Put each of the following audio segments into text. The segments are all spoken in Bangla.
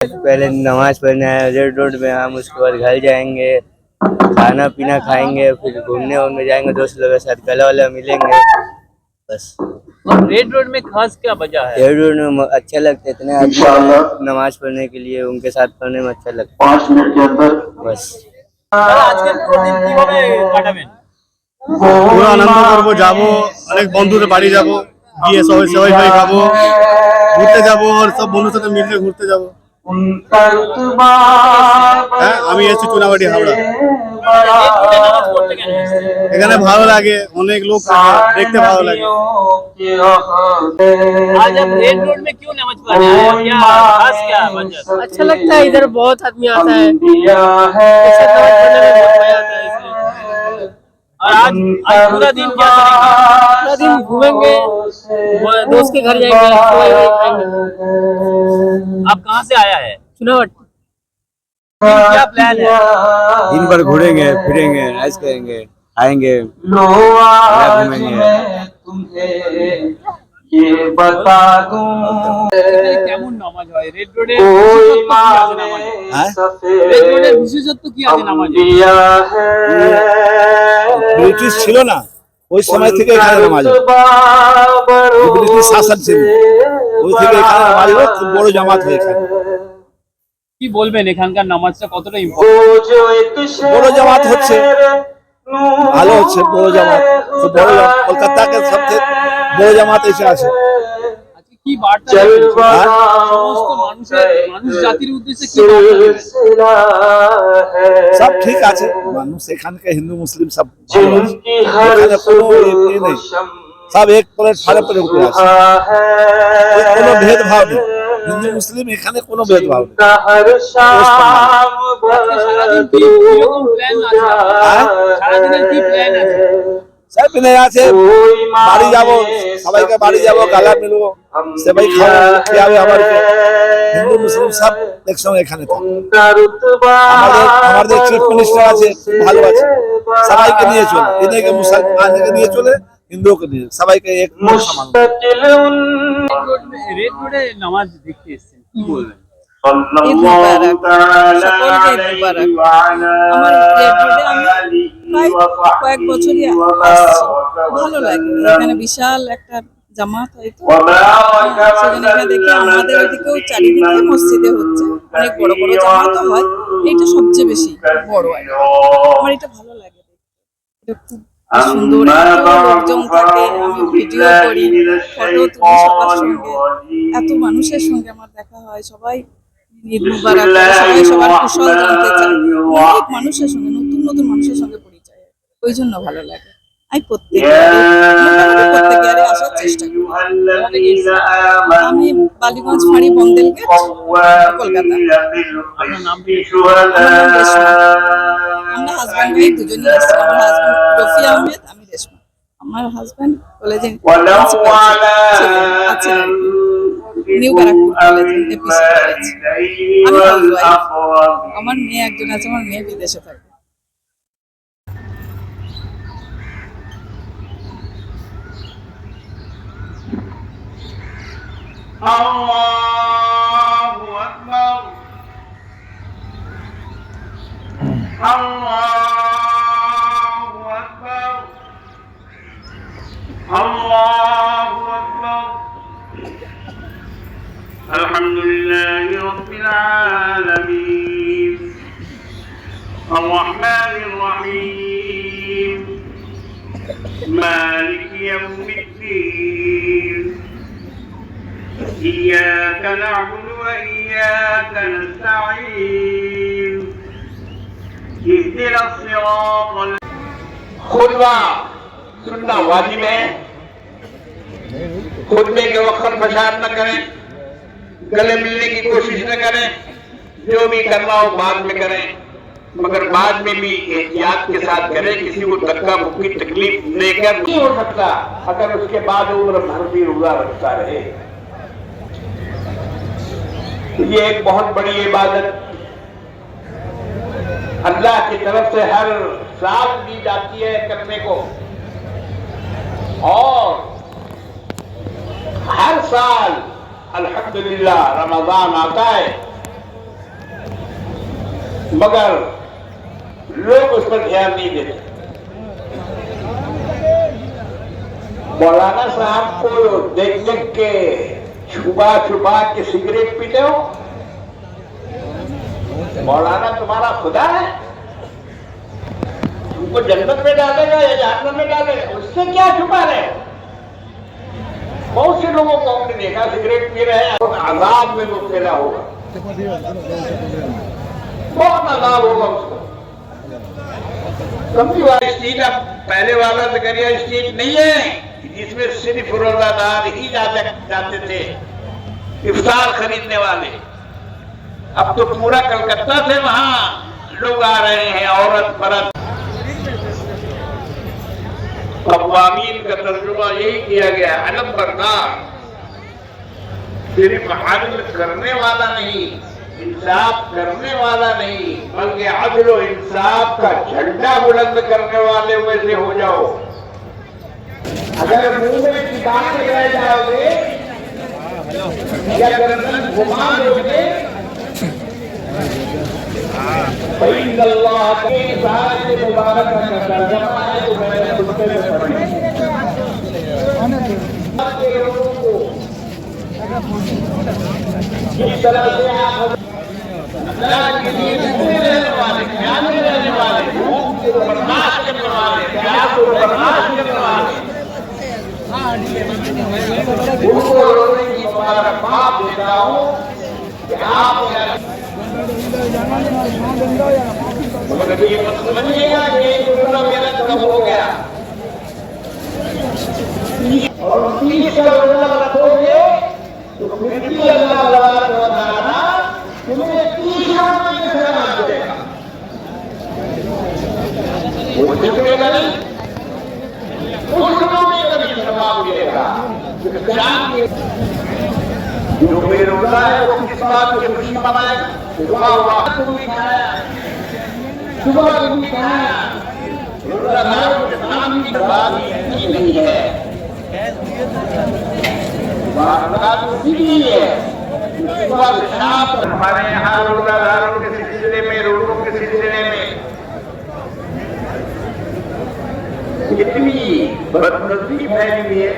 पहले नमाज पढ़ने आए रेड रोड में, हम उसके बाद घर जाएंगे, खाना पीना खाएंगे, फिर घूमने वूमने जाएंगे दोस्त लोगों के साथ, गला वाला मिलेंगे बस। और रेड रोड में खास क्या वजह है? रेड रोड में अच्छा लगता है, इतने आदमी नमाज पढ़ने के लिए, उनके साथ पढ़ने में अच्छा लगता है 5 मिनट के अंदर बस। আজকে পুরো দিন কিভাবে কাটাবেন? পুরো আনন্দ করবো, যাবো অনেক বন্ধুদের বাড়ি যাবো, গিয়ে সবাই সবাই সবাই খাবো, ঘুরতে যাবো, আর সব বন্ধুর সাথে মিলে ঘুরতে যাবো। হ্যাঁ, আমি এসেছি চুনাবাড়ি হাওড়া। रेड रोडে নামাজ পড়তে কেন এসেছেন? এখানে ভালো লাগে, অনেক লোক থাকে, দেখতে ভালো লাগে। आज आप रेड रोड में क्यों नमाज पढ़ रहे हैं? क्या खास क्या वजह? अच्छा लगता है, इधर बहुत आदमी आता है, एक साथ नमाज पढ़ने में बहुत मजा आता है इसलिए। और आज पूरा दिन क्या करेंगे? पूरा दिन घूमेंगे, दोस्त के घर जाएंगे, दवाई ववाई खाएंगे। आप कहाँ से आया है? चुनावट। क्या प्लान है? दिन भर घूमेंगे फिरेंगे, ऐश करेंगे, आएंगे, घूमेंगे। ये बता दूं কেমন নামাজ হয় রেড রোডে? রেড রোডের বিশেষত্ব কি আছে নামাজে? ব্রিটিশ ছিল না, ওই সময় থেকে এখানে নামাজ হয়। ব্রিটিশ শাসন ছিল, ওই থেকে এখানে নামাজ হয়, খুব বড় জামাত হয় এখানে। কি বলবেন এখানকার নামাজটা কতটা ইম্পর্টেন্ট? বড় জামাত হচ্ছে, ভালো হচ্ছে, বড় জামাত, খুব বড় জামাত, কলকাতাকে সবচেয়ে বড় জামাত এসে আছে। আজকে কি বার্তা দেবেন? সমস্ত মানুষ জাতির উদ্দেশ্যে কি বার্তা দেবেন? সব ঠিক আছে, মানুষ এখানকার হিন্দু মুসলিম সব ভালো আছে, এখানে কোনো এ নেই, সব এক প্লেট ফাড়ে পরে উপরে আছে, কোনো ভেদভাব নেই, হিন্দু মুসলিম এখানে কোনো ভেদভাব নেই। সারাদিন কি কিরকম প্ল্যান আছে আপনার? সারাদিনের কি প্ল্যান আছে? সব মিলে আছে, বাড়ি যাবো, সবাইকে বাড়ি যাবো, গালা মিলবো, সবাই খাবো, খাওয়াবে আমাদেরকে, হিন্দু মুসলিম সব একসঙ্গে এখানে থাকবে। আমাদের চিফ মিনিস্টার আছে, খুব ভালো আছে, সবাইকে নিয়ে চলে, এদিকে মুসলমানকে নিয়ে চলে, হিন্দুকে নিয়ে, সবাইকে এক সমান। রেড রোডে নামাজ দেখতে এসেছেন, কি বলবেন? ঈদ মুবারক, সকলকে ঈদ মুবারক। আমার রেড রোডে আমি প্রায় কয়েক বছরই আসছি, ভালো লাগে, এখানে বিশাল একটা জামাত হয়তো, সেখানে এখানে দেখি আমাদের ওইদিকেও চারিদিকে মসজিদে হচ্ছে, অনেক বড় বড় জামাতও হয়, এইটা সবচেয়ে বেশি বড় আর কি। আমার এটা ভালো লাগে, এটা খুব সুন্দর, এত লোকজন থাকে, আমি ভিডিও করি, ফটো তুলি সবার সঙ্গে, এত মানুষের সঙ্গে আমার দেখা হয়, সবাই ঈদ মুবারক করে, সবাই সবার কুশল জানতে চায়, অনেক মানুষের সঙ্গে, নতুন নতুন মানুষের সঙ্গে পরিচয়, ওই জন্য ভালো লাগে। আমি প্রত্যেকে আসার চেষ্টা করি। আমি বালিগঞ্জ ফাঁড়ি বন্দেল গেট, কলকাতা। আপনার নাম? আমরা হাজব্যান্ড ওয়াইফ দুজনেই এসেছি। আমার হাজব্যান্ড রফি আহমেদ, আমি রেশমা। আমার হাজব্যান্ড কলেজে আছেন, নিউ ব্যারাকপুর কলেজে, এপিসি কলেজ। আমি হাউসওয়াইফ, আমার মেয়ে একজন আছে, আমার মেয়ে বিদেশে থাকে। Allahu Akbar, Allahu Akbar, Allahu Akbar. Alhamdulillahi Rabbil Alamin, Ar-Rahmanir Rahim, Maliki Yawmiddin. إياك نعبد وإياك نستعين اهدنا الصراط खुतबा सुनना वाजिब है। खुतबे के वक्त फसाद न करें, गले मिलने की कोशिश न करें, जो भी करना हो बाद में करें, मगर बाद में भी एहतियात के साथ करें, किसी को धक्का मुक्की तकलीफ देकर नहीं हो सकता अगर उसके बाद उम्र भर भी रोजा रखता रहे। ये एक बहुत बड़ी इबादत अल्लाह की तरफ से हर साल दी जाती है करने को, और हर साल अल्हम्दुलिल्लाह रमजान आता है मगर लोग उस पर ध्यान नहीं देते। मौलाना साहब को देख देख के छुपा छुपा के सिगरेट पीते हो। मौलाना तुम्हारा खुदा है, तुमको जन्नत में डालेगा या जहन्नम में डालेगा, उससे क्या छुपा रहे हो। बहुत से लोगों को हमने देखा सिगरेट पी रहे हैं और आजाद में मुब्तला होगा, बहुत आजाद होगा उसको। कभी वाला स्ट्रीट अब पहले वाला जकरिया स्ट्रीट नहीं है जिसमें सिर्फ रोजादार ही जाते थे इफ्तार खरीदने वाले। अब तो पूरा कलकत्ता से वहां लोग आ रहे हैं, औरत मर्द। कवामीन का तर्जुमा यही किया गया, अलम बरदार, सिर्फ अदल करने वाला नहीं, इंसाफ करने वाला नहीं, बल्कि अदल और इंसाफ का झंडा बुलंद करने वाले वैसे हो जाओ। अगर मुंह में किताब रह जाओगे या गर्दन घुमा दोगे, अल्लाह के सारे मुबारक का तर्जुमा है जो मैंने खुतबे में पढ़ा। लोगों को इस तरह से आप अल्लाह के लिए रहने वाले, ख्याल में रहने वाले, भूख को बर्दाश्त करने वाले, प्यास को बर्दाश्त करने वाले, उनको रोने की मुबारकबाद देता हूँ कि आप मगर ये मत समझिएगा कि पूरा मेरा कम हो गया और 30 का रोजा रखोगे तो फिर भी अल्लाह तुम्हें 30 में सलाम देगा। वो झुकेगा नहीं, उसको में कभी सलाम मिलेगा। जो बेरोजा है वो किस बात की खुशी मनाएगा? सुबह भी खाया, सुबह भी खाया, रोजादारों के नाम की बात ही नहीं है। हमारे यहाँ रोजादारों के सिलसिले में, रोजों के सिलसिले में कितनी बदनसीबी फैली हुई है।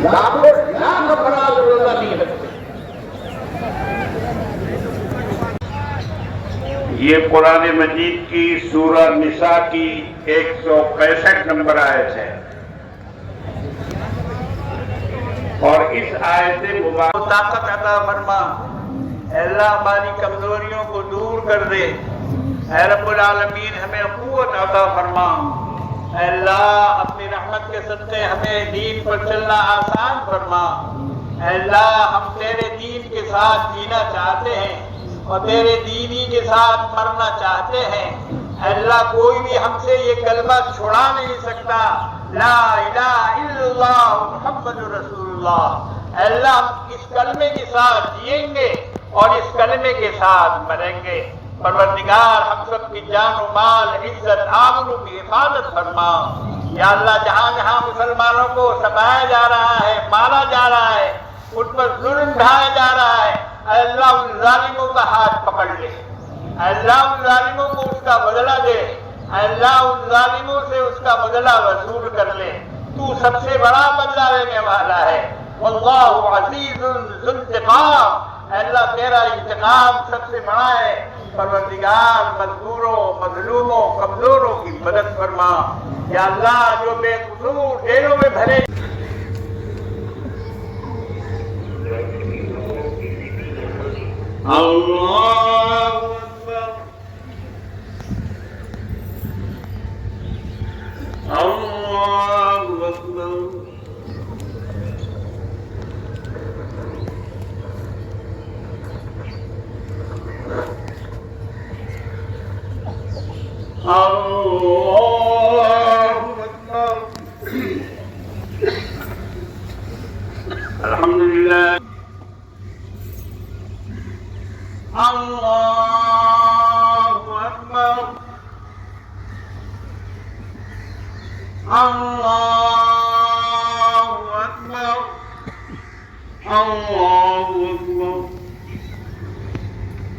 लाखों लाख अफराद रोजा नहीं रखते। ये कुरान मजीद की सूरह निसा की 165 नंबर आयत है और इस आयत से मुबारक ताकत अता फरमा। अल्लाह हमारी कमजोरियों को दूर कर दे। ऐ रब्बुल आलमीन हमें क़ुव्वत अता फरमा। अल्लाह अपनी रहमत के सदक़े हमें दीन पर चलना आसान फरमा। अल्लाह हम तेरे दीन के साथ जीना चाहते हैं और तेरे दीन ही के साथ मरना चाहते हैं। अल्लाह कोई भी हमसे ये कलमा छुड़ा नहीं सकता, ला इलाहा इल्लल्लाह मुहम्मदुर रसूलुल्लाह। अल्लाह हम इस कलमे के साथ जिएंगे और इस कलमे के साथ मरेंगे। परवरदिगार हम सब की जान और माल, इज्जत, आबरू की हिफाजत फरमा। या अल्लाह जहाँ जहाँ मुसलमानों को सताया जा रहा है, मारा जा रहा है, उन पर जुल्म ढाया जा रहा है, अल्लाह उन जालिमों का हाथ पकड़ ले। अल्लाह उन जालिमों को उसका बदला दे। अल्लाह उन जालिमों से उसका बदला वसूल कर ले। तू सबसे बड़ा बदला लेने वाला है। वल्लाहु अज़ीज़ुन ज़ुल इंतिक़ाम। अल्लाह तेरा इंतकाम सबसे बड़ा है। परवरदिगार मजबूरों, मजलूमों, कमजोरों की मदद फरमा। या अल्लाह जो बेकसूर जेलों में भरे अल्लाहु अकबर, अल्लाहु अकबर। अल्हम्दुलिल्लाह। अल्लाहु अकबर, अल्लाहु अकबर, अल्लाहु अकबर। ア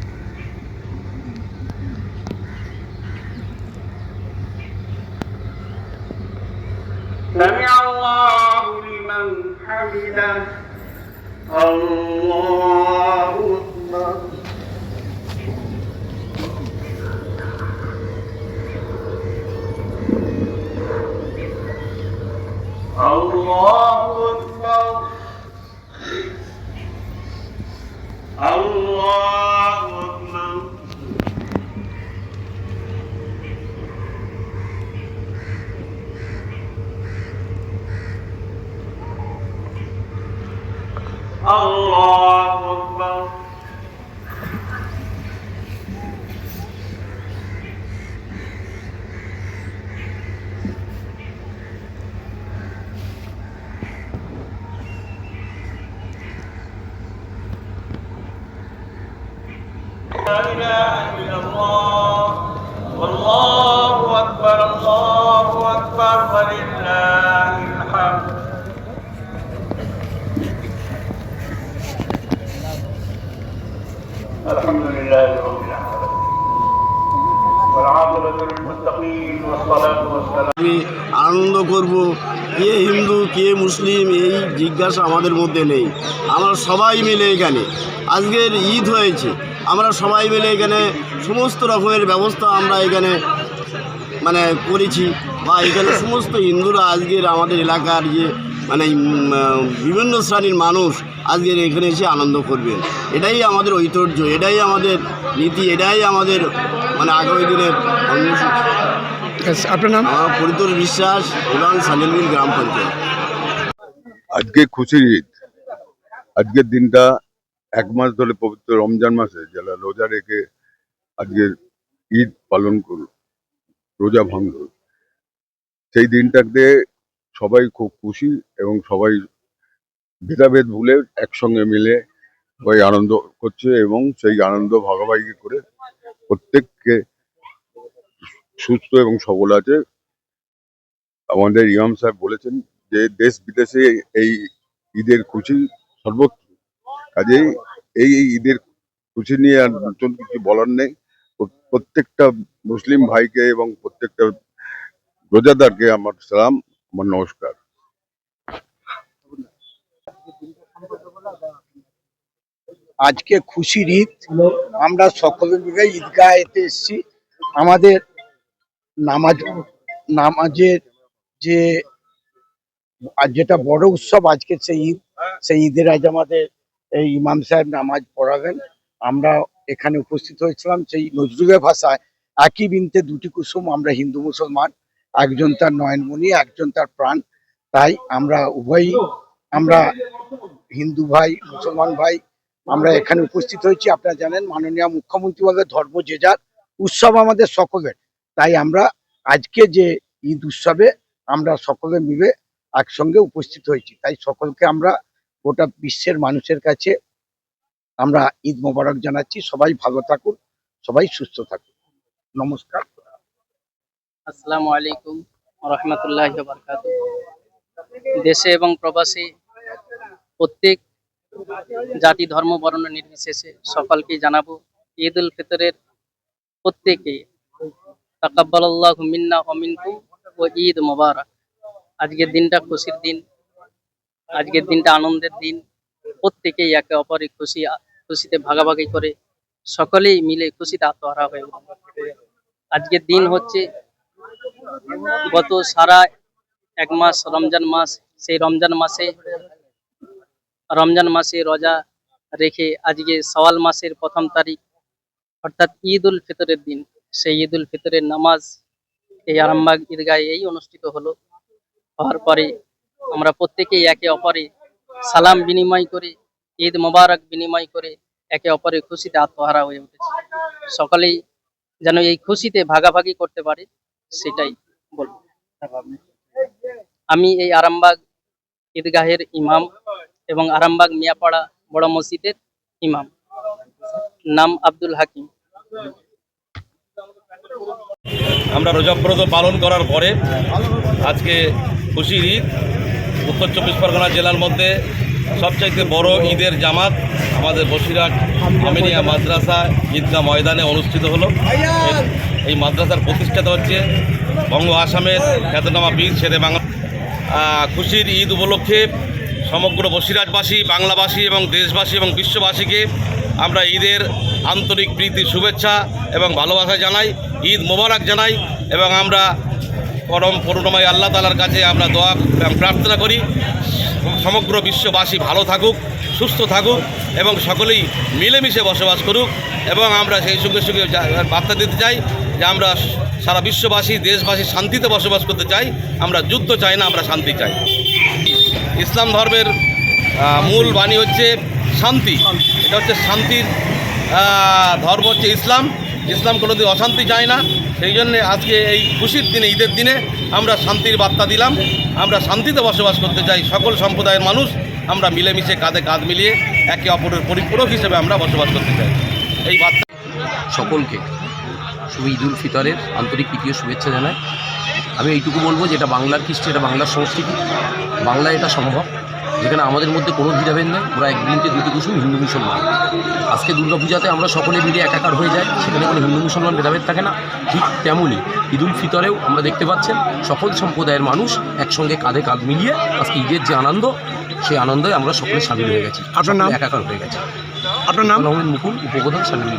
إله الله أكبر الله أكبر الله أكبر الله أكبر لا إله إلا الله والله أكبر الله أكبر ولله الحمد الحمد لله رب العالمين والعاقبة للمتقين والصلاة والسلام আমি আনন্দ করব, কে হিন্দু কে মুসলিম এই জিজ্ঞাসা আমাদের মধ্যে নেই। আমরা সবাই মিলে এখানে আজকের ঈদ হয়েছে, আমরা সবাই মিলে এখানে সমস্ত রকমের ব্যবস্থা আমরা এখানে মানে করেছি, বা এখানে সমস্ত হিন্দুরা আজকের আমাদের এলাকার যে মানে বিভিন্ন শ্রেণীর মানুষ আজকের এখানে এসে আনন্দ করবেন। এটাই আমাদের ঐতিহ্য, এটাই আমাদের নীতি, এটাই আমাদের মানে আগামী দিনের কর্মসূচি। আপনার নাম? আমার পরিতোষ বিশ্বাস, প্রধান সান্ডেলবিল গ্রাম পঞ্চায়েত। আজকে খুশির ঈদ। আজকের দিনটা এক মাস ধরে পবিত্র রমজান মাসে যারা রোজা রেখে আজকের ঈদ পালন করল, রোজা ভঙ্গ, সেই দিনটাতে সবাই খুব খুশি এবং সবাই ভেদাভেদ ভুলে একসঙ্গে মিলে সবাই আনন্দ করছে এবং সেই আনন্দ ভাগাভাগি করে প্রত্যেককে সুস্থ এবং সবল আছে। আমাদের ইমাম সাহেব বলেছেন যে দেশ বিদেশে এই ঈদের খুশি সর্বত্র, কাজেই এই ঈদের খুশি নিয়ে আর নতুন কিছু বলার নেই। প্রত্যেকটা মুসলিম ভাইকে এবং প্রত্যেকটা রোজাদারকে আমার সালাম, আমার নমস্কার। আজকে খুশির ঈদ, আমরা সকলে মিলে ঈদগাহেতে এসেছি। আমাদের নামাজের যে যেটা বড় উৎসব আজকে সেই ঈদ, সেই ঈদের আজ আমাদের এই ইমাম সাহেব নামাজ পড়াবেন। আমরা এখানে উপস্থিত হয়েছিলাম। সেই নজরুলের ভাষায় একই বৃন্তে দুটি কুসুম, আমরা হিন্দু মুসলমান, একজন তার নয়নমণি, একজন তার প্রাণ। তাই আমরা উভয়ই, আমরা হিন্দু ভাই মুসলমান ভাই, আমরা এখানে উপস্থিত হয়েছি। আপনারা জানেন মাননীয় মুখ্যমন্ত্রী বলে ধর্ম যে যার, উৎসব আমাদের সকলের। তাই আমরা আজকে যে ঈদ উৎসবে আমরা সকলে মিলে একসঙ্গে উপস্থিত হয়েছি। তাই সকলকে আমরা গোটা বিশ্বের মানুষের কাছে আমরা ঈদ মোবারক জানাচ্ছি। সবাই ভালো থাকুন, সবাই সুস্থ থাকুন। নমস্কার। আসসালামু আলাইকুম ওয়া রাহমাতুল্লাহি ওয়া বারাকাতুহু। দেশে এবং প্রবাসী প্রত্যেক জাতি ধর্ম বর্ণ নির্বিশেষে সকলকে জানাবো ঈদ উল ফিতরের প্রত্যেকে তাকাব্বালাল্লাহু মিন্না ওয়া মিনকুম ওয়া ঈদ মুবারক। আজকের দিনটা খুশির দিন, আজকের দিনটা আনন্দের দিন। প্রত্যেকেই একে অপরের খুশিতে ভাগাভাগি করে সকলেই মিলে খুশিতে আত্মহারা হয়ে ওঠে। আজকের দিন হচ্ছে গত সারা এক মাস রমজান মাস, সেই রমজান মাসে রোজা রেখে আজকে শাওয়াল মাসের প্রথম তারিখ অর্থাৎ ঈদ উল ফিতরের দিন, সেই ঈদ উল ফিতরের নামাজ এই আরামবাগ ঈদগাহে এই অনুষ্ঠিত হলো। হওয়ার পরে আমরা প্রত্যেকেই একে অপরে সালাম বিনিময় করে, ঈদ মোবারক বিনিময় করে একে অপরের খুশিতে আত্মহারা হয়ে উঠেছে। সকলেই যেন এই খুশিতে ভাগাভাগি করতে পারে, সেটাই বলবো। আমি এই আরামবাগ ঈদগাহের ইমাম এবং আরামবাগ মিয়াপাড়া বড় মসজিদের ইমাম, নাম আব্দুল হাকিম। আমরা রোজাব্রত পালন করার পরে আজকে খুশির ঈদ উত্তর চব্বিশ পরগনা জেলার মধ্যে সবচাইতে বড় ঈদের জামাত আমাদের বসিরহাট আমিনিয়া মাদ্রাসা ঈদগাহ ময়দানে অনুষ্ঠিত হলো। এই মাদ্রাসার প্রতিষ্ঠাতা হচ্ছে বঙ্গ আসামের খ্যাতনামা বীর শেরে বাংলা। খুশির ঈদ উপলক্ষে সমগ্র বসিরহাটবাসী, বাংলাভাষী এবং দেশবাসী এবং বিশ্ববাসীকে আমরা ঈদের আন্তরিক প্রীতি, শুভেচ্ছা এবং ভালোবাসা জানাই, ঈদ মোবারক জানাই এবং আমরা পরম করুণাময় আল্লাহ তাআলার কাছে আমরা দোয়া এবং প্রার্থনা করি সমগ্র বিশ্ববাসী ভালো থাকুক, সুস্থ থাকুক এবং সকলেই মিলেমিশে বসবাস করুক। এবং আমরা সেই সঙ্গে সঙ্গে বার্তা দিতে চাই যে আমরা সারা বিশ্ববাসী, দেশবাসী শান্তিতে বসবাস করতে চাই, আমরা যুদ্ধ চাই না, আমরা শান্তি চাই। ইসলাম ধর্মের মূল বাণী হচ্ছে শান্তি, এটা হচ্ছে শান্তির ধর্ম হচ্ছে ইসলাম। ইসলাম কোনোদিন অশান্তি চায় না। সেই জন্যে আজকে এই খুশির দিনে, ঈদের দিনে আমরা শান্তির বার্তা দিলাম। আমরা শান্তিতে বসবাস করতে চাই, সকল সম্প্রদায়ের মানুষ আমরা মিলেমিশে কাঁধে কাঁধ মিলিয়ে একে অপরের পরিপূরক হিসেবে আমরা বসবাস করতে চাই। এই বার্তা সকলকে শুভ ঈদ উল ফিতরের আন্তরিক প্রীতি ও শুভেচ্ছা জানাই। আমি এইটুকু বলবো যে এটা বাংলার কৃষ্টি, এটা বাংলার সংস্কৃতি, বাংলায় এটা সম্ভব, যেখানে আমাদের মধ্যে কোনো ভেদাভেদ নেই। ওরা এক বৃন্তে দুটি কুসুম, হিন্দু মুসলমান। আজকে দুর্গাপূজাতে আমরা সকলে মিলে একাকার হয়ে যাই, সেখানে কোনো হিন্দু মুসলমান ভেদাভেদ থাকে না। ঠিক তেমনই ঈদ উল ফিতরেও আমরা দেখতে পাচ্ছেন সকল সম্প্রদায়ের মানুষ একসঙ্গে কাঁধে কাঁধ মিলিয়ে আজকে ঈদের যে আনন্দ, সেই আনন্দে আমরা সকলে সামিল হয়ে গেছি, আপনার নাম একাকার হয়ে গেছে। আপনার নাম? মুকুল, উপপ্রধান, সামিল।